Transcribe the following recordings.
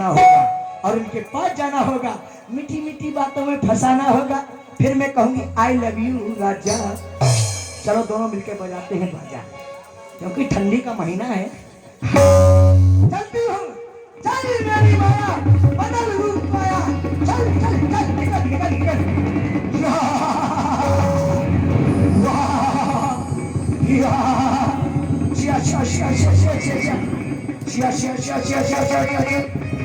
बुलाना होगा और उनके पास जाना होगा, मीठी मीठी बातों में फंसाना होगा, फिर मैं कहूंगी आई लव यू राजा। चलो दोनों मिलकर बजाते हैं बाजा, क्योंकि ठंडी का महीना है। चलती हूँ चल मेरी माया, बदल रूप पाया, चल चल चल निकल निकल निकल। Chia chia chia chia chia chia chia chia chia chia chia chia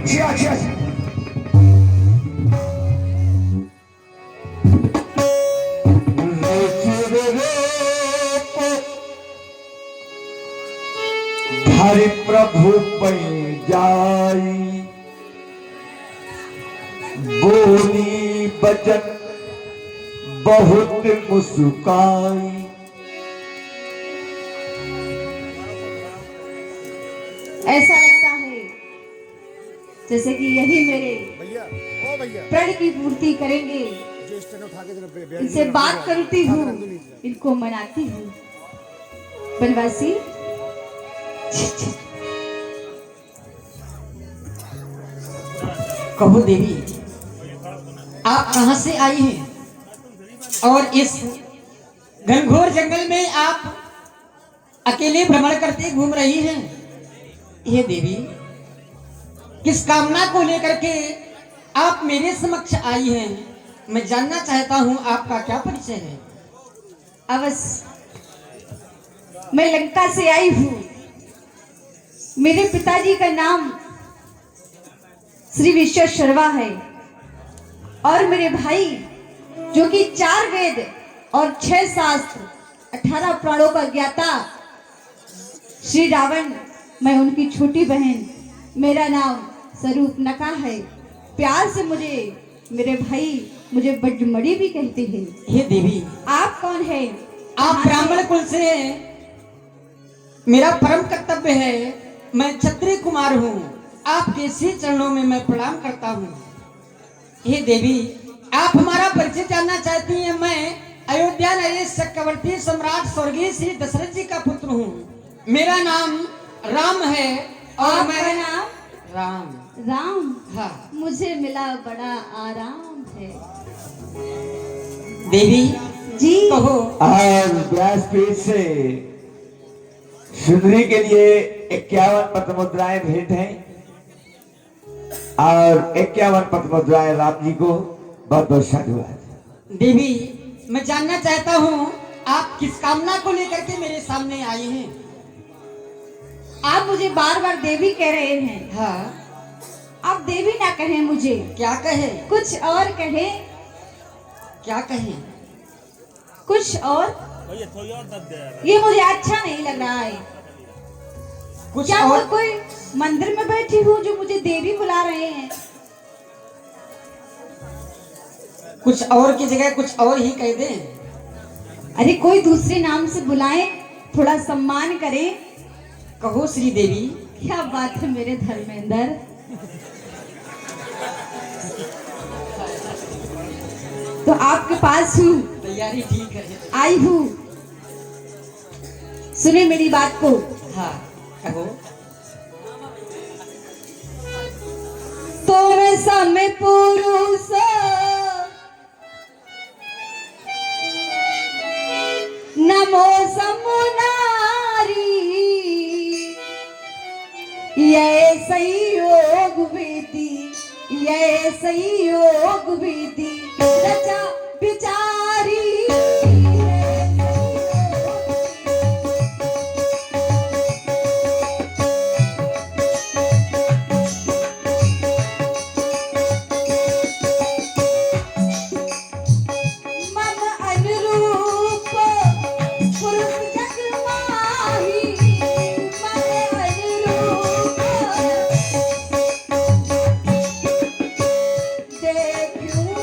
chia chia chia। Hari प्रभु पै जाई बोली बचन बहुत मुस्काई। ऐसा लगता है जैसे कि यही मेरे प्रण की पूर्ति करेंगे। इनसे बात करती हूँ, इनको मनाती हूँ। बनवासी कहो देवी, आप कहां से आई हैं और इस घनघोर जंगल में आप अकेले भ्रमण करते घूम रही हैं? ये देवी, किस कामना को लेकर के आप मेरे समक्ष आई हैं? मैं जानना चाहता हूं आपका क्या परिचय है। अवश्य, मैं लंका से आई हूँ। मेरे पिताजी का नाम श्री विश्वेश्वरवा है और मेरे भाई जो कि 4 वेद और 6 शास्त्र 18 प्राणों का ज्ञाता श्री रावण, मैं उनकी छोटी बहन। मेरा नाम स्वरूपनखा है। प्यार से मुझे मेरे भाई मुझे बजमड़ी भी कहते हैं। हे देवी, आप कौन है? आप ब्राह्मण कुल से हैं। मेरा परम कर्तव्य है, मैं क्षत्रिय कुमार हूँ। आपके श्री चरणों में मैं प्रणाम करता हूँ। हे देवी, आप हमारा परिचय जानना चाहती हैं। मैं अयोध्या नरेश चक्रवर्ती सम्राट स्वर्गीय श्री दशरथ जी का पुत्र हूँ। मेरा नाम राम है और मेरा नाम राम। राम? हाँ। मुझे मिला बड़ा आराम है। देवी जी कहो। और व्यासपीठ से सुंदरी के लिए 51 पत्र मुद्राएं भेंट हैं और 51 पत्र मुद्राएं राम जी को बहुत बहुत साधुवाद। देवी, मैं जानना चाहता हूँ आप किस कामना को लेकर के मेरे सामने आए हैं। आप मुझे बार बार देवी कह रहे हैं। हाँ। आप देवी ना कहें मुझे। क्या कहे? कुछ और कहे। क्या कहे? कुछ और। ये मुझे अच्छा नहीं लग रहा है। कुछ क्या और? मैं कोई मंदिर में बैठी हूँ जो मुझे देवी बुला रहे हैं? कुछ और की जगह कुछ और ही कह दें। अरे कोई दूसरे नाम से बुलाएं, थोड़ा सम्मान करें। कहो श्री देवी। क्या बात है मेरे धर्मेंद्र। तो आपके पास हूँ, तैयारी ठीक है। आई हूँ, सुने मेरी बात को। हाँ कहो। तुम समय पुरुष नमो समुनारी, ये संयोग विधि, ये संयोग विधि रचा बिचारी। देखूं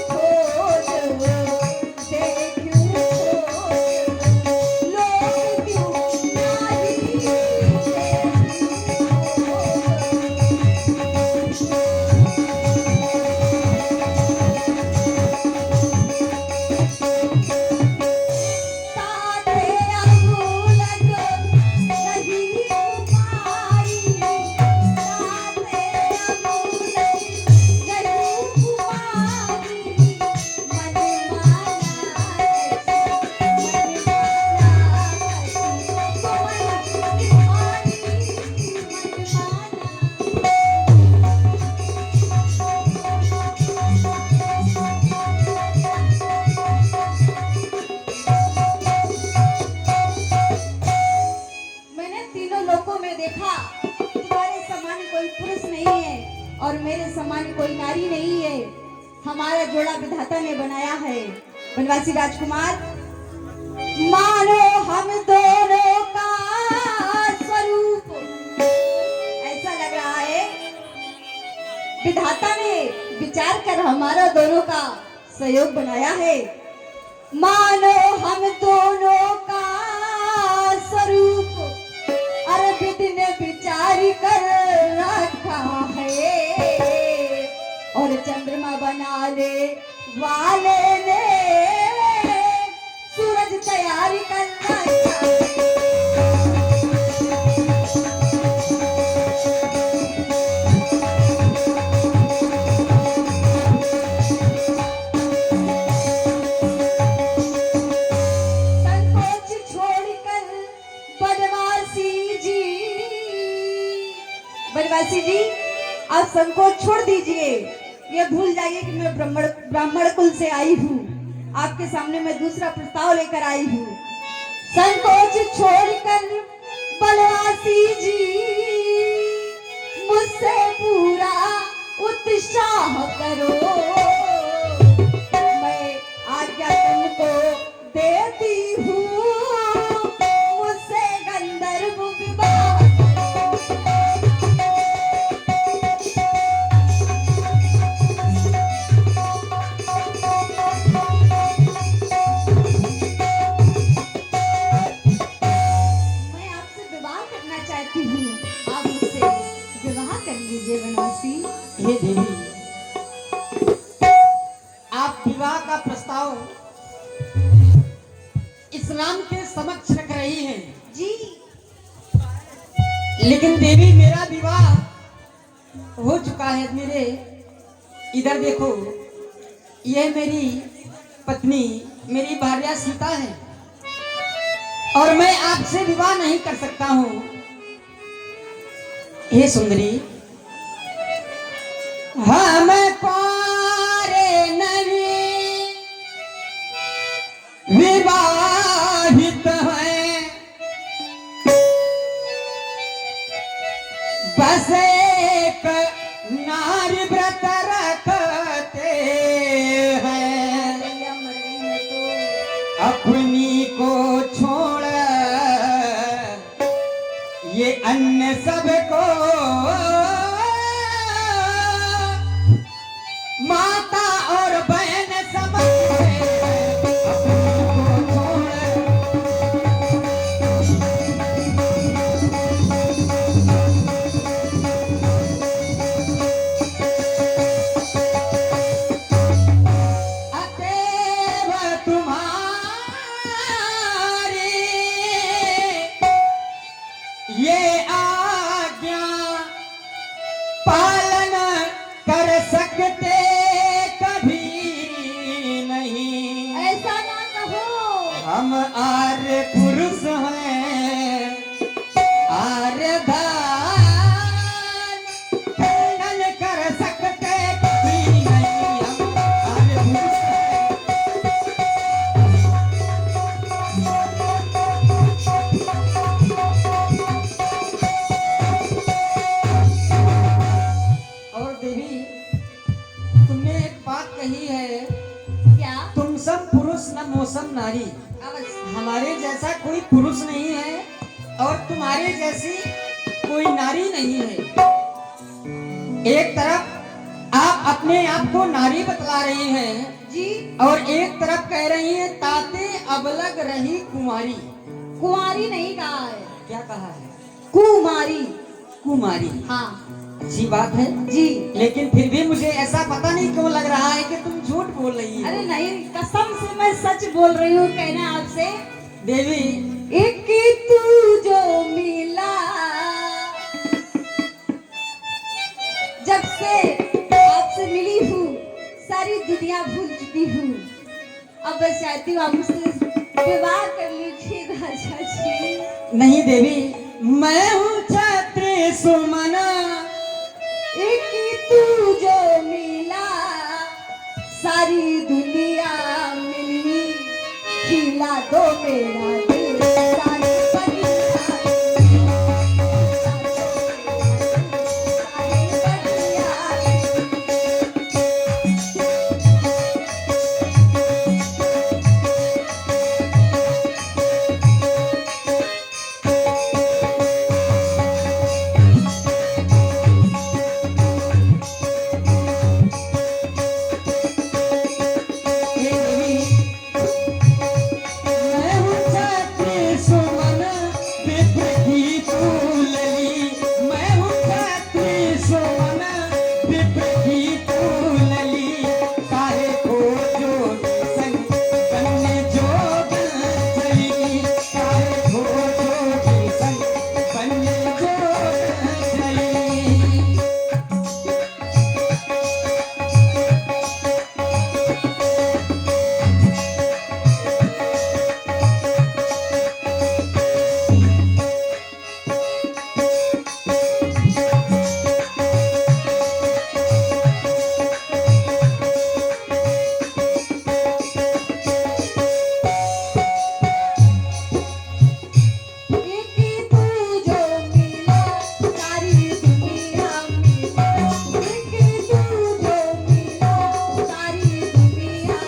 और मेरे समान कोई नारी नहीं है। हमारा जोड़ा विधाता ने बनाया है। बनवासी राजकुमार, मानो हम दोनों का स्वरूप, ऐसा लग रहा है विधाता ने विचार कर हमारा दोनों का सहयोग बनाया है। मानो हम दोनों का स्वरूप अरविंद ने विचार कर रखा है, और चंद्रमा बनाने वाले ने सूरज तैयार कर रखा है। बनवासी जी, आप संकोच छोड़ दीजिए। ये भूल जाइए कि मैं ब्राह्मण कुल से आई हूँ। आपके सामने मैं दूसरा प्रस्ताव लेकर आई हूँ। संकोच छोड़कर बनवासी जी मुझसे पूरा उत्साह करो। मैं आज्ञा तुमको देती हूँ, मुझसे गंधर्व विवाह। हे देवी, आप विवाह का प्रस्ताव इस्लाम के समक्ष रख रही हैं जी। लेकिन देवी, मेरा विवाह हो चुका है। मेरे इधर देखो, यह मेरी पत्नी, मेरी भार्या सीता है, और मैं आपसे विवाह नहीं कर सकता हूँ। हे सुंदरी, हम पारे नहीं विवाहित हैं, बस एक नारी व्रत रखते हैं, अपनी को छोड़ ये अन्य सबको माता और बहन समझते हैं, अपनी को छोड़। अतएव तुम्हारी ये आज्ञा पालन कर सकते हम आर्य पुरुष हैं, आर्य धान खंडन कर सकते कोई नहीं, हम आर्य पुरुष हैं। और देवी, तुमने एक बात कही है, क्या? तुम सब पुरुष न मौसम नारी। हमारे जैसा कोई पुरुष नहीं है और तुम्हारे जैसी कोई नारी नहीं है। एक तरफ आप अपने आप को नारी बतला रही हैं जी, और एक तरफ कह रही हैं ताते अबलग रही कुमारी। कुमारी नहीं कहा है। क्या कहा है? कुमारी। कुमारी, हाँ अच्छी बात है जी। लेकिन फिर भी मुझे ऐसा पता नहीं क्यों लग रहा है कि तुम झूठ बोल रही हो। अरे नहीं, कसम से मैं सच बोल रही हूँ। कहना आपसे देवी, एक तू जो मिला, जब से आपसे मिली हूँ सारी दुनिया भूल चुकी हूँ। अब बस चाहती हूँ आप मुझसे विवाह कर लीजिए राजा जी। नहीं देवी, मैं हूँ छत्री सुमना, एक तू जो मिला सारी दुनिया मिली, खिला दो मेरा दिल सारी बनिया, सारी बनिया की तू लली काहे खोजो संग बनने जोगन चली काहे खोजो संग बनने जोगन चली। एक तू जो मिला सारी दुनिया मिला एक तू जो मिला सारी दुनिया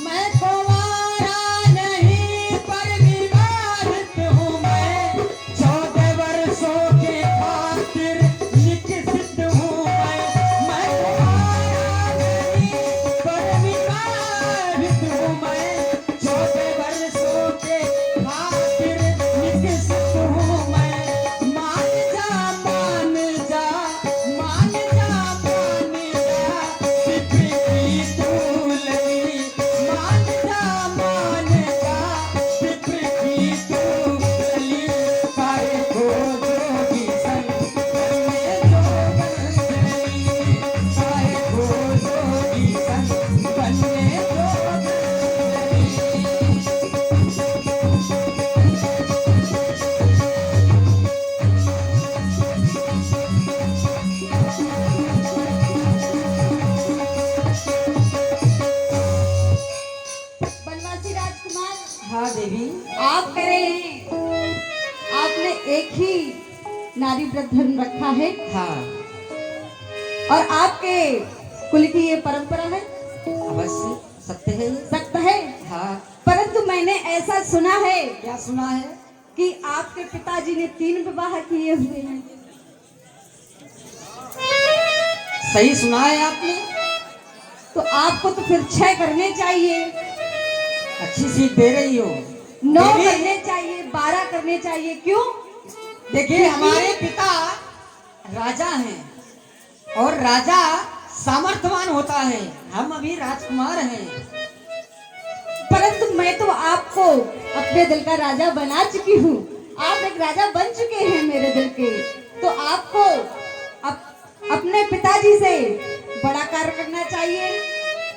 मैं कुंवारा नहीं पर विवाहित हूँ मैं 14 वर्षों के खातिर निकसित हूँ मैं कुंवारा नहीं पर विवाहित हूँ मैं 14 वर्षों के खातिर निकसित हूँ मैं मान जा मान जा मान जा मान जा पिपरी की तू लली मान जा मान जा पिपरी की तू लली काहे खोजोगी संग बनने जोगन चली काहे खोजोगी संग बनने जोगन चली। बनवासी राजकुमार हाँ देवी। आप कह रहे हैं आपने एक ही नारी व्रत धर्म रखा है हाँ और आपके कुल की ये परंपरा है अवश्य सत्य है ये। सख्त है हाँ परंतु मैंने ऐसा सुना है क्या सुना है? कि आपके पिताजी ने 3 विवाह किए हुए हैं। सही सुना है आपने। तो आपको तो फिर 6 करने चाहिए, अच्छी सीख दे रही हो 9 देवी। करने चाहिए, 12 करने चाहिए। क्यों? देखिए हमारे पिता राजा हैं और राजा सामर्थ्यवान होता है, हम अभी राजकुमार हैं। परंतु मैं तो आपको अपने दिल का राजा बना चुकी हूँ, आप एक राजा बन चुके हैं मेरे दिल के। तो आपको अपने पिताजी से बड़ा कार्य करना चाहिए।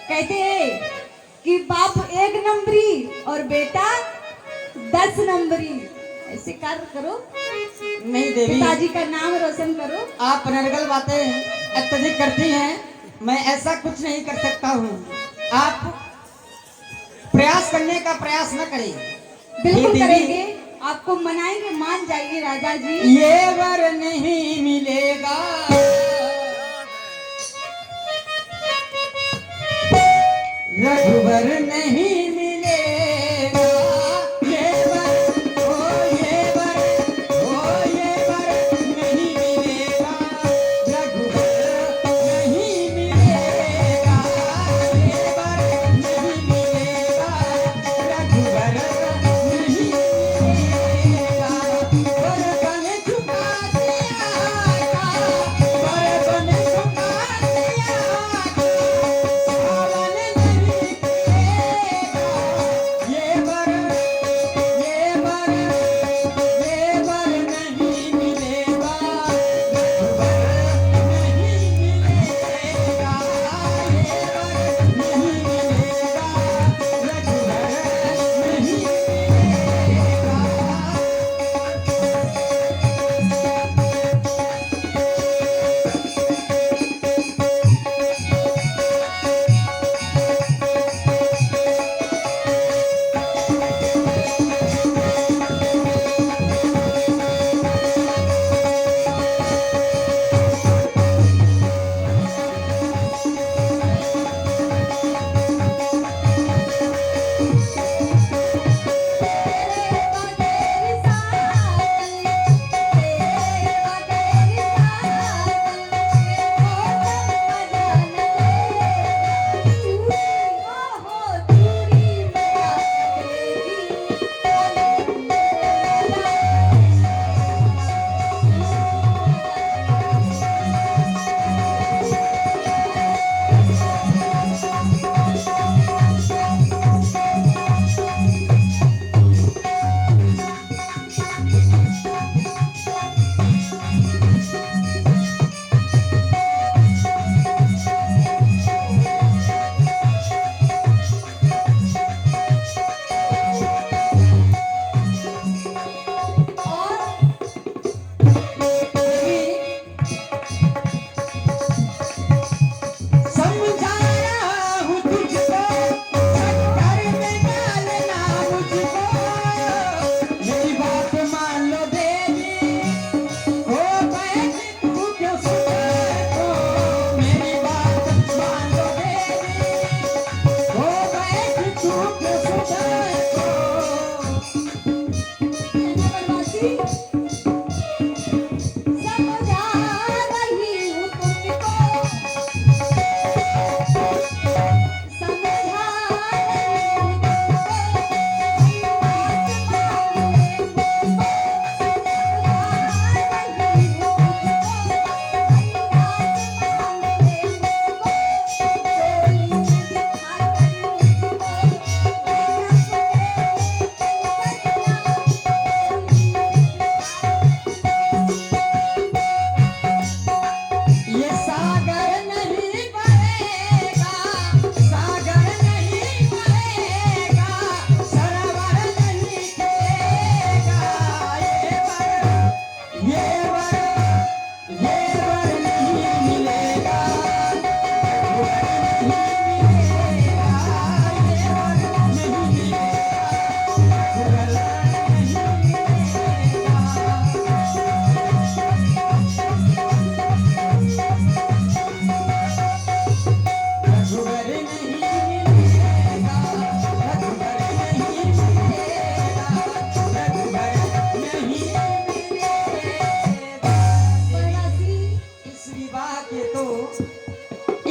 कहते हैं कि बाप 1 नंबरी और बेटा 10 नंबरी। ऐसे कार्य करो, नहीं देवी, पिताजी का नाम रोशन करो। आप अनर्गल बातें अत्यधिक करती हैं, मैं ऐसा कुछ नहीं कर सकता हूँ। आप प्रयास करने का प्रयास न करें। बिल्कुल देवी, करेंगे, आपको मनाएंगे, मान जाइए राजा जी। ये वर नहीं मिलेगा, रघुवर नहीं मिलेगा। ये वर नहीं मिलेगा, रघुवर नहीं मिलेगा। ये वर नहीं मिलेगा, रघुवर नहीं मिलेगा। वर बन चुका दिया का, वर बन चुका दिया का, सावन नहीं मिलेगा।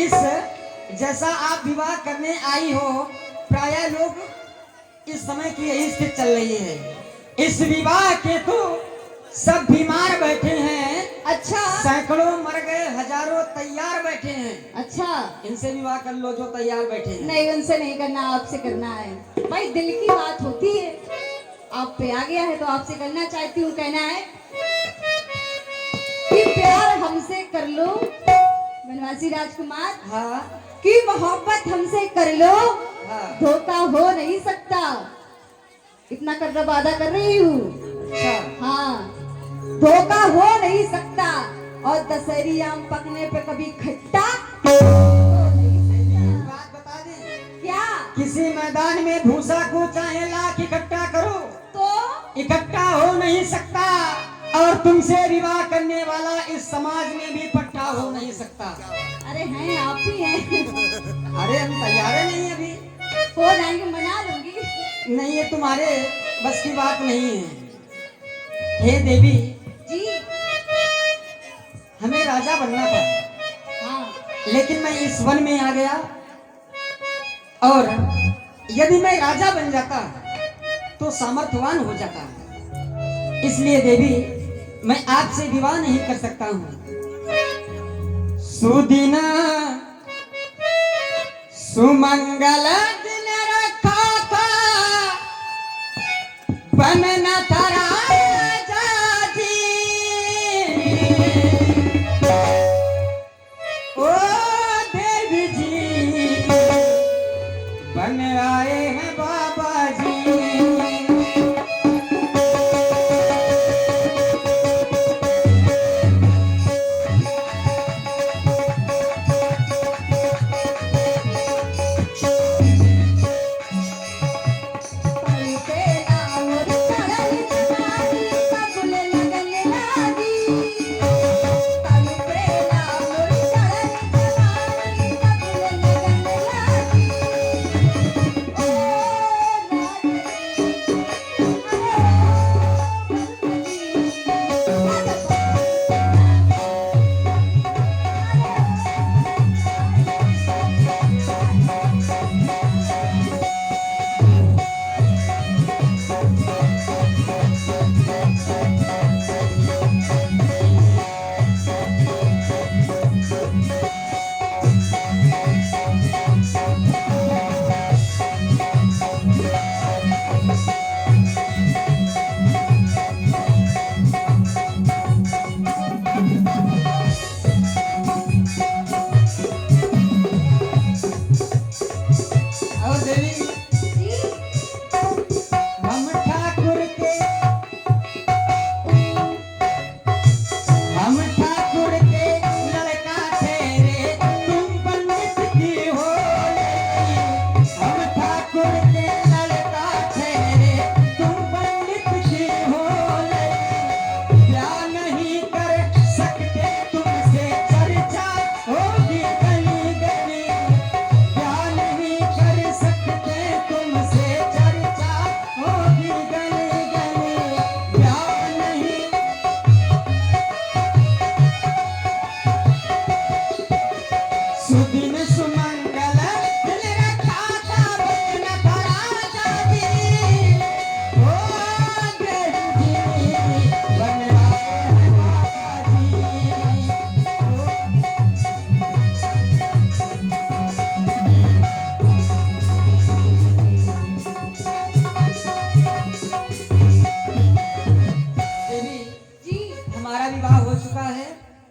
इस जैसा आप विवाह करने आई हो, प्राय लोग इस समय की यही स्थिति चल रही है। इस विवाह के तो सब बीमार बैठे हैं, अच्छा सैकड़ों मर गए, हजारों तैयार बैठे हैं। अच्छा, इनसे विवाह कर लो जो तैयार बैठे हैं। नहीं उनसे नहीं करना, आपसे करना है भाई, दिल की बात होती है। आप पे आ गया है तो आपसे करना चाहती हूँ। कहना है कि प्यार हमसे कर लो बनवासी राजकुमार, हाँ कि मोहब्बत हमसे कर लो, हाँ। धोखा हो नहीं सकता। इतना कर वादा कर रही हूँ। अच्छा हाँ, धोखा हो नहीं सकता, और दशहरी आम पकने पे कभी खट्टा हो नहीं सकता। बात बता दें, क्या? किसी मैदान में भूसा को चाहे लाख इकट्ठा करो तो इकट्ठा हो नहीं सकता, और तुमसे विवाह करने वाला इस समाज में भी पट्टा हो नहीं सकता। अरे हैं, आप ही हैं। अरे हम तैयार नहीं अभी, हो जाएंगे, मना लूंगी। नहीं ये तुम्हारे बस की बात नहीं है। हे देवी, जी हमें राजा बनना था, हाँ, लेकिन मैं इस वन में आ गया, और यदि मैं राजा बन जाता तो सामर्थ्यवान हो जाता। इसलिए देवी मैं आपसे विवाह नहीं कर सकता हूँ। सुदिना सुमंगल दिन रखा था, बनना था राजा जी। ओ देवी जी बन आए हैं बाबा जी।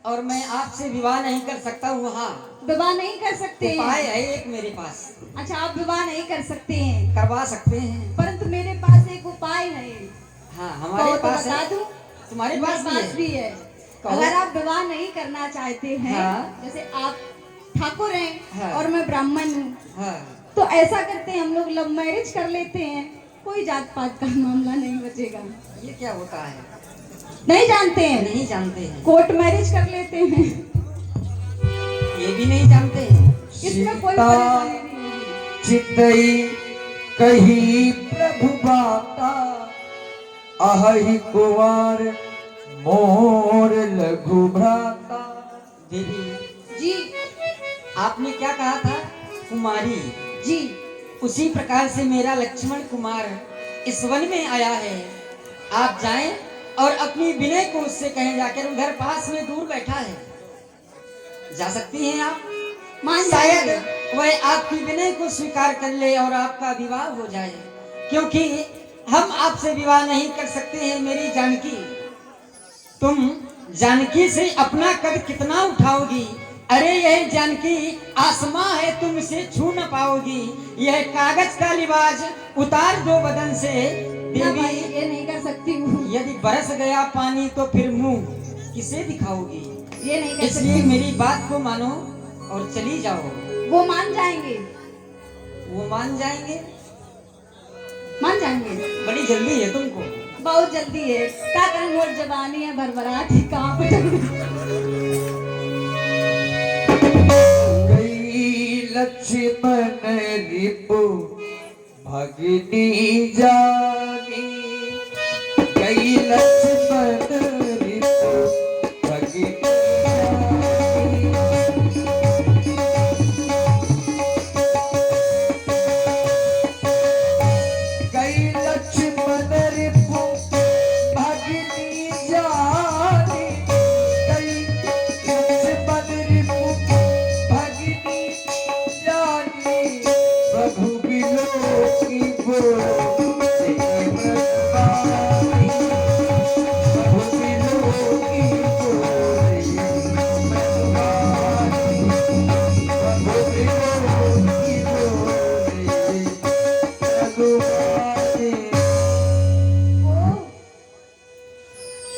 और मैं आपसे विवाह नहीं कर सकता हूँ। हाँ, विवाह नहीं कर सकते उपाय हैं। है एक मेरे पास, अच्छा, आप विवाह नहीं कर सकते हैं, करवा सकते हैं। परंतु मेरे पास एक उपाय है। हाँ तो हमारे पास बता है, दूं, तुम्हारे मेरे पास पास भी है। कहो। अगर आप विवाह नहीं करना चाहते हैं, हाँ। जैसे आप ठाकुर हैं हाँ। और मैं ब्राह्मण हूँ, हाँ तो ऐसा करते हैं हम लोग लव मैरिज कर लेते हैं, कोई जात पात का मामला नहीं बचेगा। ये क्या होता है? नहीं जानते हैं? नहीं जानते हैं। कोर्ट मैरिज कर लेते हैं, ये भी नहीं जानते हैं। इसमें कोई सीता परेशानी नहीं होगी। चितई कही प्रभु बाता, अहि कुंवर मोर लघु भ्राता। देवी जी आपने क्या कहा था? कुमारी। जी उसी प्रकार से मेरा लक्ष्मण कुमार इस वन में आया है। आप जाएं और अपनी विनय को उससे कहें, जाकर उधर पास में दूर बैठा है, जा सकती हैं आप। मान शायद जाएंगे। वह आपकी विनय को स्वीकार कर ले और आपका विवाह हो जाए, क्योंकि हम आपसे विवाह नहीं कर सकते हैं मेरी जानकी। तुम जानकी से अपना कद कितना उठाओगी? अरे यह जानकी आसमां है, तुम इसे छू न पाओगी। यह कागज का लिबास उतार दो बदन से। ना भाई, देवी ये नहीं कर सकती हूँ, यदि बरस गया पानी तो फिर मुंह किसे दिखाओगी? ये नहीं कर इसलिए सकती। मेरी बात को मानो और चली जाओ। वो मान जाएंगे, वो मान जाएंगे? मान जाएंगे। बड़ी जल्दी है तुमको। बहुत जल्दी है, क्या करें, मोर जवानी है भरभराट ही कांप गई लक्ष्मण रिपु भगिनी जानी, गई लक्ष्मण रिपु भगिनी जानी। गई लक्ष्मण रिपु भगिनी जानी, गई लक्ष्मण रिपु भगिनी जानी। प्रभु बिलोकी बोले मृतवाणी, प्रभु बिलोकी बोले मृतवाणी, प्रभु बिलोकी बोले मृतवाणी।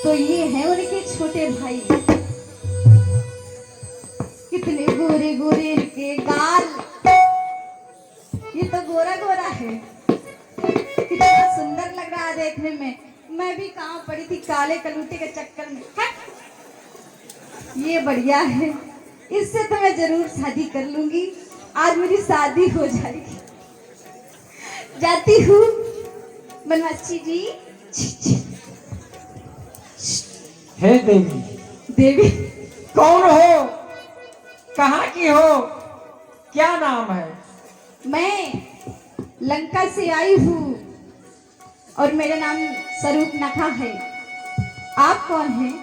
तो ये है उनके छोटे भाई, कितने गोरे गोरे इनके गाल, ये तो गोरा गोरा है, कितना सुंदर लग रहा है देखने में। मैं भी कहाँ पड़ी थी काले कलूटे के चक्कर में। हट! ये बढ़िया है, इससे तो मैं जरूर शादी कर लूंगी। आज मेरी शादी हो जाएगी। जाती हूँ बनवासी जी। छी, छी। हे देवी, देवी कौन हो? कहाँ की हो? क्या नाम है? मैं लंका से आई हूँ और मेरा नाम स्वरूप नखा है। आप कौन हैं?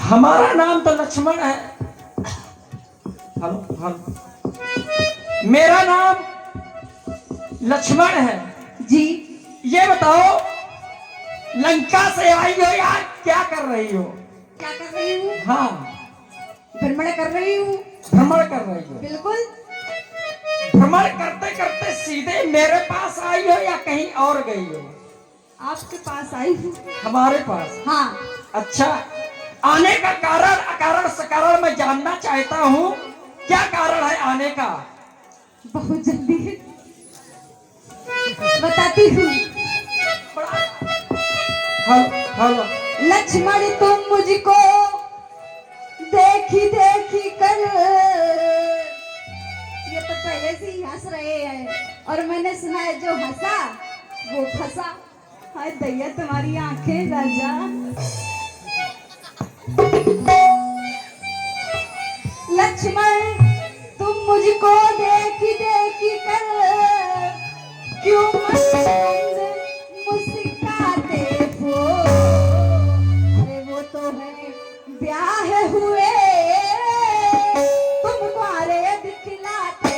हमारा नाम तो लक्ष्मण है। हेलो हेलो, मेरा नाम लक्ष्मण है। जी ये बताओ, लंका से आई हो या क्या कर रही हो? क्या कर रही हूँ? हाँ, भ्रमण कर रही हूँ। भ्रमण कर रही हो। बिल्कुल। भ्रमण करते करते सीधे मेरे पास आई हो या कहीं और गई हो? आपके पास आई हूँ। हमारे पास? हाँ। अच्छा, आने का कारण अकारण सकारण मैं जानना चाहता हूँ। क्या कारण है आने का? बहुत जल्दी है, बताती हूँ। हेलो हेलो, लक्ष्मण तुम मुझको देखी देखी कर, ये तो पहले से ही हंस रहे हैं और मैंने सुना है जो हंसा वो फंसा। हाय दैया तुम्हारी आंखें राजा। लक्ष्मण तुम मुझको देखी देखी कर क्यों मुस्कुराते हो? अरे वो तो है ब्याह हुए तुम द्वारे दिखलाते।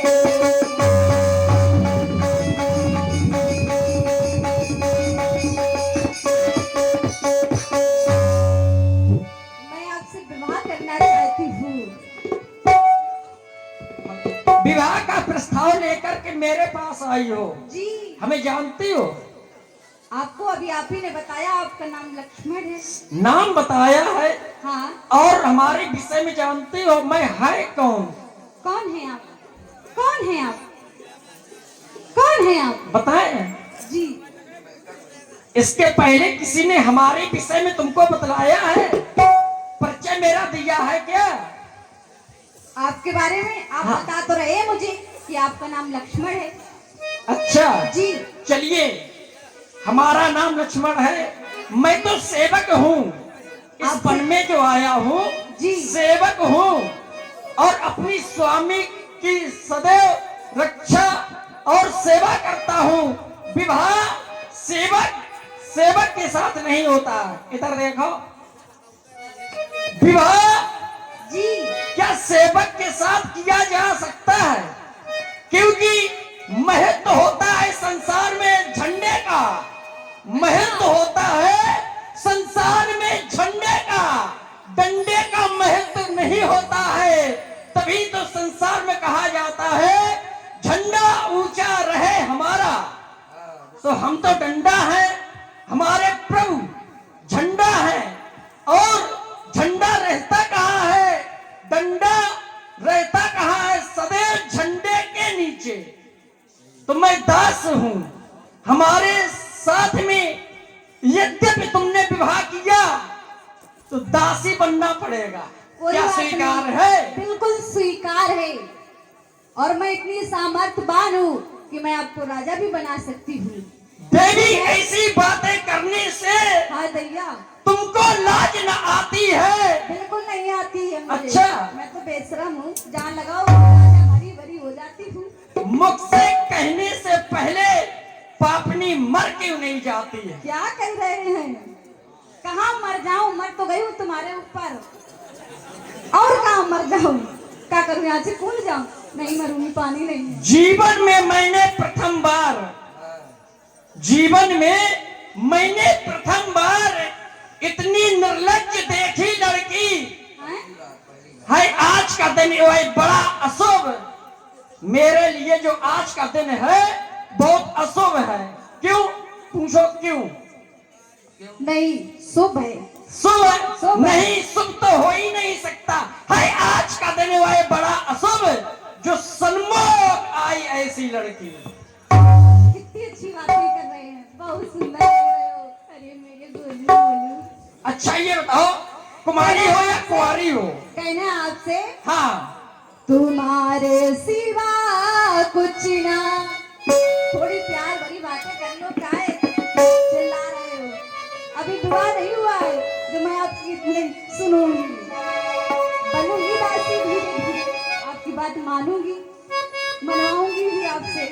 मैं आपसे विवाह करना चाहती हूँ। विवाह का प्रस्ताव लेकर के मेरे पास आई हो? जी हमें जानती हो? आपको अभी आप ही ने बताया आपका नाम लक्ष्मण है। नाम बताया है हाँ, और हमारे विषय में जानते हो मैं है कौन? कौन है आप? कौन है आप? कौन है आप? बताएं। जी, इसके पहले किसी ने हमारे विषय में तुमको बतलाया है? परिचय मेरा दिया है क्या? आपके बारे में आप हाँ। बता तो रहे मुझे कि आपका नाम लक्ष्मण है। अच्छा जी, चलिए, हमारा नाम लक्ष्मण है। मैं तो सेवक हूँ, इस आप वन में जो आया हूँ जी। सेवक हूँ और अपनी स्वामी की सदैव रक्षा और सेवा करता हूँ। विवाह सेवक सेवक के साथ नहीं होता। इधर देखो, विवाह जी, क्या सेवक के साथ किया जा सकता है? क्योंकि महत्व होता है संसार में झंडे का, महत्व होता है संसार में झंडे का, डंडे का महत्व नहीं होता है। तभी तो संसार में कहा जाता है झंडा ऊंचा रहे हमारा। तो हम तो डंडा है, हमारे प्रभु झंडा है। और झंडा रहता कहाँ है? डंडा रहता कहाँ है? सदैव झंडे के नीचे। तो मैं दास हूं हमारे साथ में। यद्यपि तुमने विवाह किया तो दासी बनना पड़ेगा। कोई क्या बात स्वीकार नहीं। है? बिल्कुल स्वीकार है। और मैं इतनी सामर्थ्यवान हूँ कि मैं आपको राजा भी बना सकती हूँ। देवी, ऐसी बातें करने से हाँ दैया, तुमको लाज न आती है? बिल्कुल नहीं आती है मुझे। अच्छा। मैं तो बेशरम हूँ, जान लगाओ राजा हरी भरी हो जाती हूँ। मुख से कहने से पहले पापनी मर क्यों नहीं जाती है? क्या कह रहे हैं? कहाँ मर जाऊं? मर तो गई हूँ तुम्हारे ऊपर, और कहाँ मर जाऊं? क्या करूं? यहाँ से कूद जाऊं? नहीं मरूंगी, पानी नहीं है। जीवन में मैंने प्रथम बार इतनी निर्लज्ज देखी लड़की हैं? है। आज का दिन वही बड़ा अशुभ मेरे लिए। जो आज का दिन है बहुत अशुभ है। क्यों? पूछो क्यों? नहीं, शुभ है। शुभ शुभ है। नहीं, शुभ तो हो ही नहीं सकता है। आज का दिन वह बड़ा अशुभ जो सन्मुख आई ऐसी लड़की। कितनी अच्छी बातें कर रहे हैं, बहुत सुंदर लग रहे हो। अरे मेरे गोलू गोलू। अच्छा ये बताओ, कुमारी हो या कुंवारी हो? कहना आपसे, हाँ, तुम्हारे सिवा कुछ ना। थोड़ी प्यार भरी बातें कर लो, काहे चिल्ला रहे हो? अभी विवाह नहीं हुआ है जो मैं आपकी इतनी सुनूंगी। बनूंगी दासी धीरे धीरे, आपकी बात मानूंगी, मनवाऊंगी भी आपसे।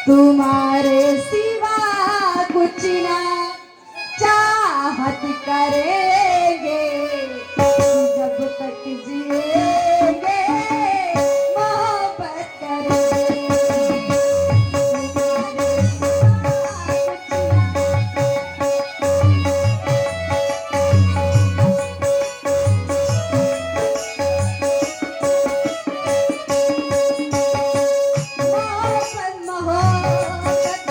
तुम्हारे सिवा कुछ ना चाहत करेंगे, जब तक जिएंगे मोहब्बत करेंगे। तुम्हारे सिवा मोहब्बत मोहब्बत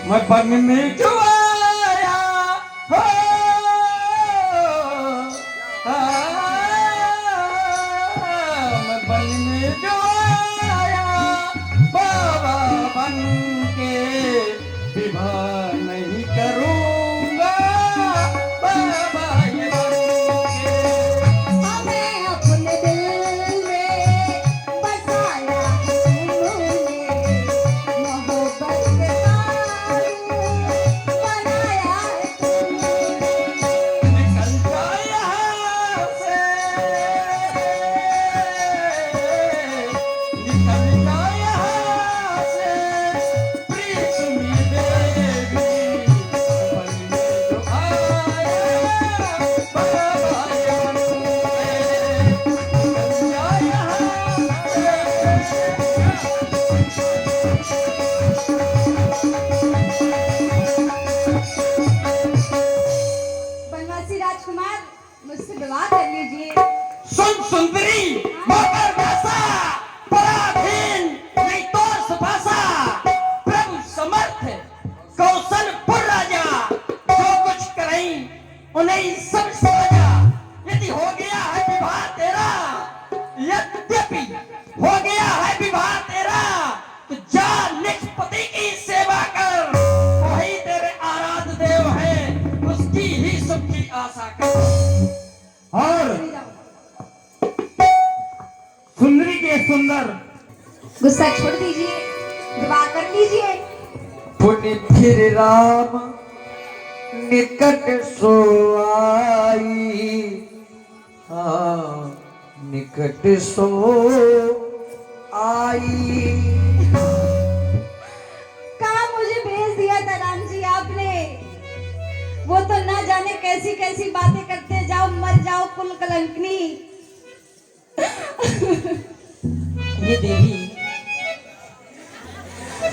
मैं बन में जो आया हो, मैं बन में जो आया, बाबा बन के विवाह नहीं करूंगा, बाबा ये बन के। हमें अपने दिल में बसाया तुमने, मोहब्बत के तार बनाया तुमने। निकल जा यहाँ से, निकल जा यहाँ से, प्रीत में देवी, बन में जो आया, बाबा ये बन के। निकल जा यहाँ बनवासी राजकुमार, मुझसे विवाह कर लीजिए। सुन सुंदरी, मकर भाषा, पराधीन नहीं तो सुभाषा, प्रभु समर्थ, कौशलपुर राजा, जो कुछ करें उन्हें सब समझा। यदि हो गया है विवाह तेरा, यद्यपि हो गया है विवाह तेरा, तो जा निज पति की सेवा कर, वही तेरे आराध्य देव है, उसकी ही सुख की आशा कर। और सुंदरी के सुंदर गुस्सा छोड़ दीजिए, विवाह कर लीजिए। पुण्य फिर राम निकट सो आई, हाँ निकट सो आई। कहाँ मुझे भेज दिया था राम जी आपने, वो तो ना जाने कैसी कैसी बातें करते, जाओ मर जाओ कुल कलंकनी। ये देवी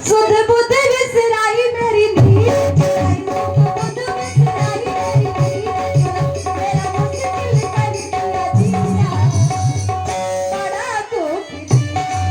सुध बुध विसराई मेरी नींद चुराई, सुध विसराई मेरी नींद चुराई, मेरा मुश्किल कर दिया जीना, बड़ा दुख दिया, बड़ा दुख दिया।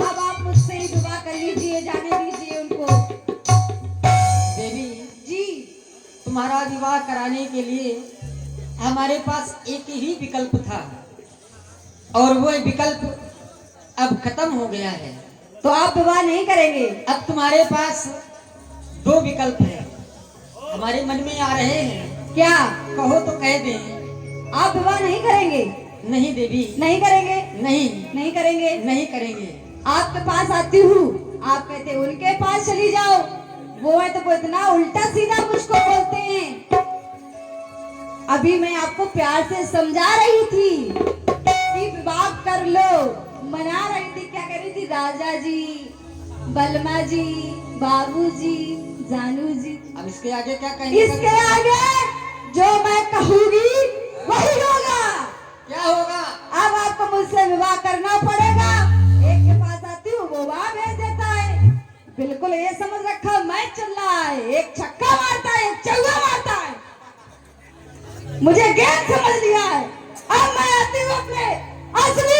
अब आप मुझसे ही विवाह कर लीजिए, जाने दीजिए उनको। देवी जी तुम्हारा विवाह कराने के लिए हमारे पास एक ही विकल्प था, और वो विकल्प अब खत्म हो गया है। तो आप विवाह नहीं करेंगे? अब तुम्हारे पास दो विकल्प हैं, हमारे मन में आ रहे हैं, क्या कहो तो कह दें। आप विवाह नहीं करेंगे? नहीं देवी, नहीं करेंगे? नहीं, नहीं करेंगे? नहीं करेंगे। आपके पास आती हूँ, आप कहते उनके पास चली जाओ, वो है तो वो इतना उल्टा सीधा मुझको बोलते हैं। अभी मैं आपको प्यार से समझा रही थी कि विवाह कर लो, मना रही थी, क्या कह रही थी, राजा जी, बलमा जी, बाबू जी, जानू जी। अब इसके आगे क्या कहेंगे? इसके आगे जो मैं कहूंगी वही होगा। क्या होगा? अब आपको मुझसे विवाह करना पड़ेगा। एक के पास आती हूँ, वो वहां भेज देता है। बिल्कुल ये समझ रखा, मैं चल रहा है, एक छक्का मारता है, एक चौका मारता है। मुझे गेम समझ लिया है। अब मैं आती हूँ अपने असली